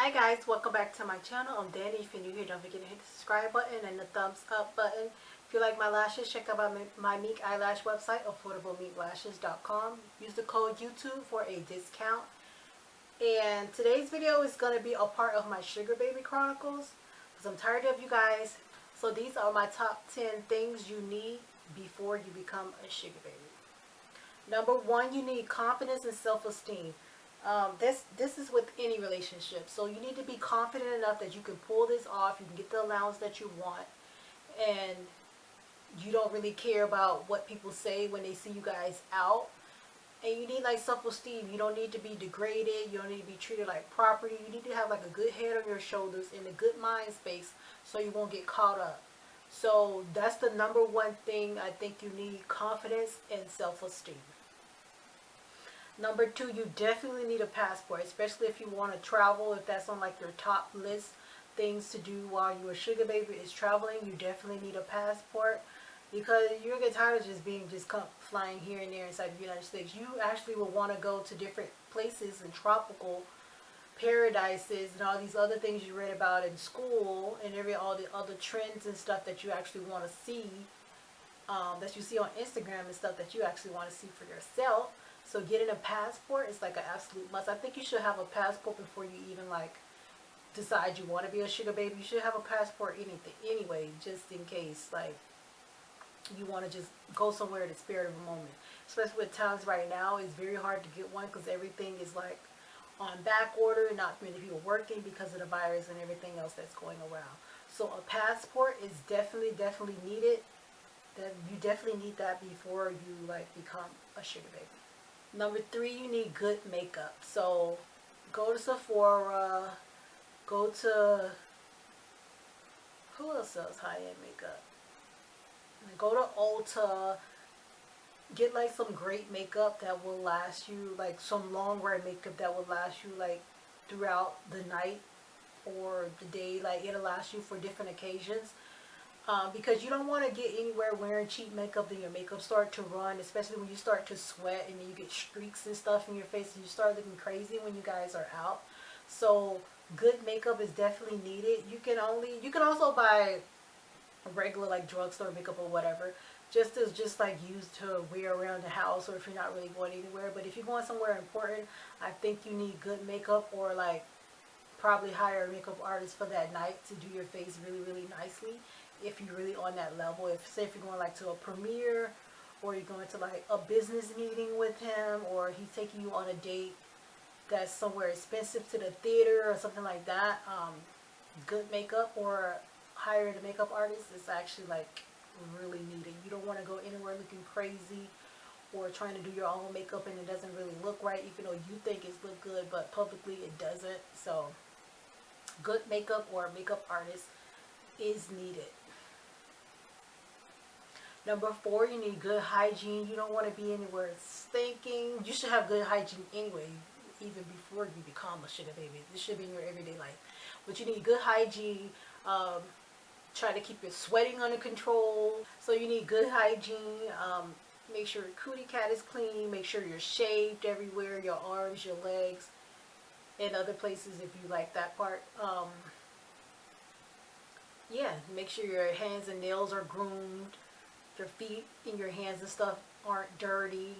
Hi guys, welcome back to my channel. I'm Danny. If you're new here, don't forget to hit the subscribe button and the thumbs up button. If you like my lashes, check out my Mink Eyelash website, affordableminklashes.com. Use the code YouTube for a discount. And today's video is going to be a part of my Sugar Baby Chronicles because I'm tired of you guys. So these are my top 10 things you need before you become a sugar baby. Number one, you need confidence and self-esteem. This is with any relationship. So you need to be confident enough that you can pull this off. You can get the allowance that you want. And you don't really care about what people say when they see you guys out. And you need like self-esteem. You don't need to be degraded. You don't need to be treated like property. You need to have like a good head on your shoulders and a good mind space so you won't get caught up. So that's the number one thing I think you need: confidence and self-esteem. Number two, you definitely need a passport, especially if you want to travel. If that's on like your top list things to do while you're a sugar baby is traveling, you definitely need a passport, because you're gonna get tired of just flying here and there inside the United States. You actually will want to go to different places and tropical paradises and all these other things you read about in school, and all the other trends and stuff that you actually want to see, that you see on Instagram and stuff that you actually want to see for yourself. So getting a passport is like an absolute must. I think you should have a passport before you even like decide you want to be a sugar baby. You should have a passport anyway, just in case like you want to just go somewhere at the spirit of a moment. Especially with times right now, it's very hard to get one because everything is like on back order, not many people working because of the virus and everything else that's going around. So a passport is definitely needed. That you definitely need that before you like become a sugar baby. Number three, you need good makeup. So go to Sephora, go to, who else sells high-end makeup? Go to Ulta, get like some great makeup that will last you, like some long wear makeup that will last you like throughout the night or the day. Like it'll last you for different occasions. Because you don't want to get anywhere wearing cheap makeup, then your makeup start to run, especially when you start to sweat and then you get streaks and stuff in your face and you start looking crazy when you guys are out. So good makeup is definitely needed. You can also buy regular like drugstore makeup or whatever, just like used to wear around the house, or if you're not really going anywhere. But if you're going somewhere important, I think you need good makeup, or like probably hire a makeup artist for that night to do your face really nicely. If you're really on that level, if you're going like to a premiere, or you're going to like a business meeting with him, or he's taking you on a date that's somewhere expensive to the theater or something like that, good makeup or hiring a makeup artist is actually like really needed. You don't want to go anywhere looking crazy or trying to do your own makeup and it doesn't really look right, even though you think it's look good, but publicly it doesn't. So good makeup or a makeup artist is needed. Number four, you need good hygiene. You don't want to be anywhere stinking. You should have good hygiene anyway, even before you become a sugar baby. This should be in your everyday life. But you need good hygiene. Try to keep your sweating under control. So you need good hygiene. Make sure your cootie cat is clean. Make sure you're shaved everywhere, your arms, your legs, and other places if you like that part. Yeah, make sure your hands and nails are groomed. Your feet and your hands and stuff aren't dirty.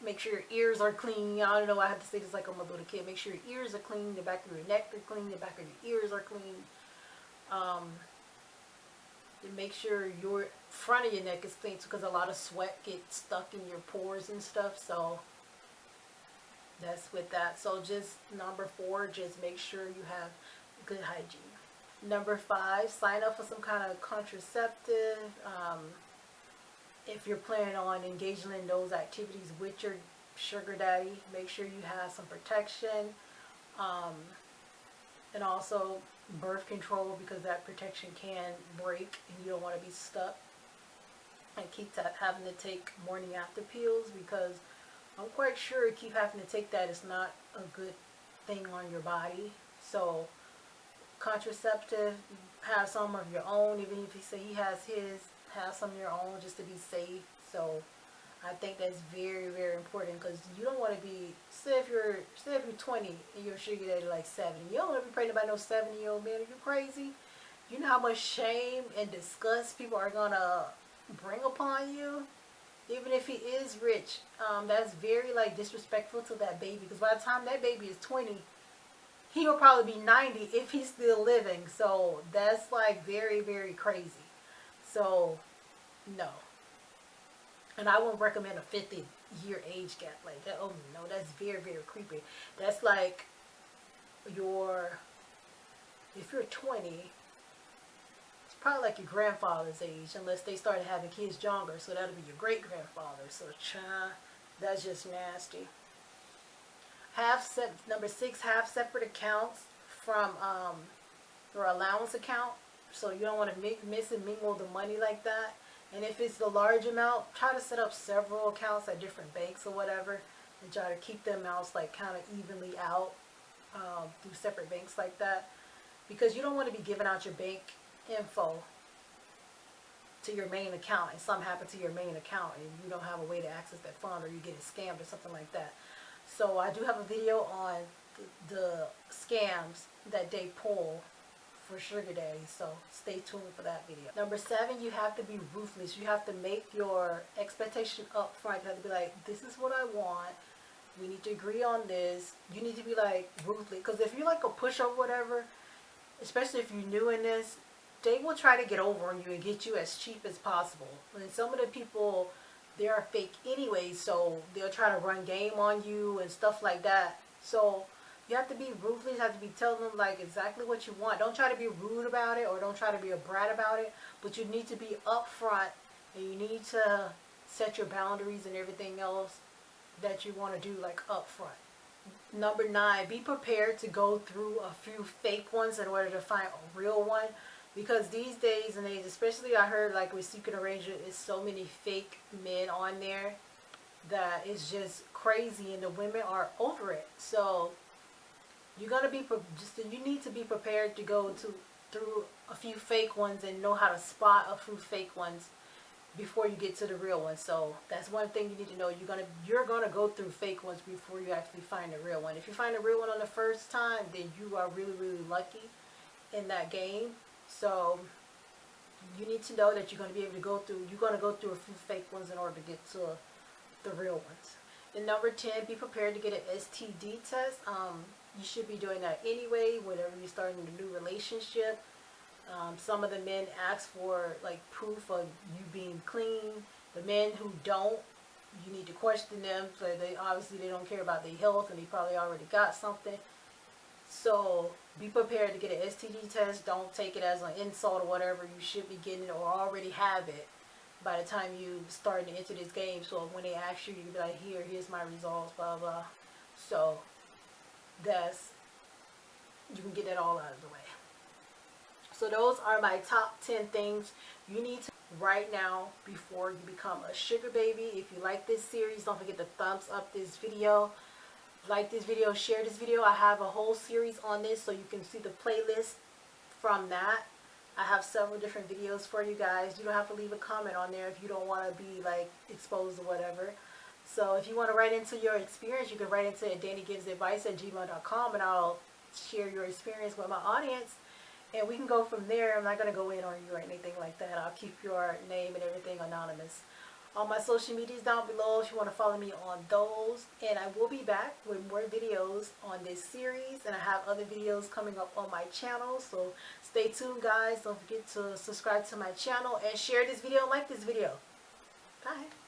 Make sure your ears are clean. I don't know why I have to say this like I'm a little kid. Make sure your ears are clean. The back of your neck are clean. The back of your ears are clean. And make sure your front of your neck is clean, because a lot of sweat gets stuck in your pores and stuff. So that's with that. So just number four, just make sure you have good hygiene. Number five, sign up for some kind of contraceptive. If you're planning on engaging in those activities with your sugar daddy, make sure you have some protection, and also birth control, because that protection can break and you don't want to be stuck. And keep having to take morning after pills, because I'm quite sure keep having to take that is not a good thing on your body. So contraceptive, have some of your own. Even if you say he has his, have some of your own just to be safe. So I think that's very, very important because you don't want to be, say if you're 20 and you're a sugar daddy like 70, you don't want to be pregnant by no 70-year-old man. Are you crazy? You know how much shame and disgust people are gonna bring upon you, even if he is rich. That's very like disrespectful to that baby because by the time that baby is 20, he'll probably be 90 if he's still living. So that's like very, very crazy. So no. And I wouldn't recommend a 50-year age gap like that. Oh no, that's very, very creepy. That's like if you're 20, it's probably like your grandfather's age, unless they started having kids younger. So that'll be your great grandfather. So that's just nasty. Number 6, have separate accounts from your allowance account. So you don't want to mix and mingle the money like that. And if it's the large amount, try to set up several accounts at different banks or whatever, and try to keep the amounts like kind of evenly out through separate banks like that, because you don't want to be giving out your bank info to your main account and something happen to your main account and you don't have a way to access that fund, or you're getting scammed or something like that. So I do have a video on the scams that they pull for sugar daddy, so stay tuned for that video. Number 7, you have to be ruthless. You have to make your expectation up front. You have to be like, this is what I want. We need to agree on this. You need to be like ruthless, because if you're like a pushover, whatever, especially if you're new in this, they will try to get over on you and get you as cheap as possible. And some of the people, they are fake anyway, so they'll try to run game on you and stuff like that. So you have to be ruthless. You have to be telling them like exactly what you want. Don't try to be rude about it, or don't try to be a brat about it, but you need to be upfront, and you need to set your boundaries and everything else that you want to do like upfront. Number 9, be prepared to go through a few fake ones in order to find a real one, because these days and age, especially I heard like with Secret Arrangement, is so many fake men on there that it's just crazy, and the women are over it. So you're gonna be you need to be prepared to go through a few fake ones and know how to spot a few fake ones before you get to the real one. So that's one thing you need to know. You're gonna go through fake ones before you actually find a real one. If you find a real one on the first time, then you are really, really lucky in that game. So you need to know that you're going to be able to go through, a few fake ones in order to get to the real ones. And number 10, be prepared to get an STD test. You should be doing that anyway whenever you're starting a new relationship. Some of the men ask for like proof of you being clean. The men who don't, you need to question them. So they don't care about their health, and they probably already got something. So be prepared to get an STD test. Don't take it as an insult or whatever. You should be getting it or already have it by the time you start to enter this game. So when they ask you, you can be like, here's my results, blah, blah. So you can get that all out of the way. So those are my top 10 things you need to right now before you become a sugar baby. If you like this series, don't forget to thumbs up this video. Like this video, share this video. I have a whole series on this, so you can see the playlist from that. I have several different videos for you guys. You don't have to leave a comment on there if you don't want to be like exposed or whatever. So if you want to write into your experience, you can write into DanniGivesAdvice@gmail.com, and I'll share your experience with my audience, and we can go from there. I'm not going to go in on you or anything like that. I'll keep your name and everything anonymous. All my social medias down below if you want to follow me on those. And I will be back with more videos on this series. And I have other videos coming up on my channel. So stay tuned, guys. Don't forget to subscribe to my channel and share this video and like this video. Bye.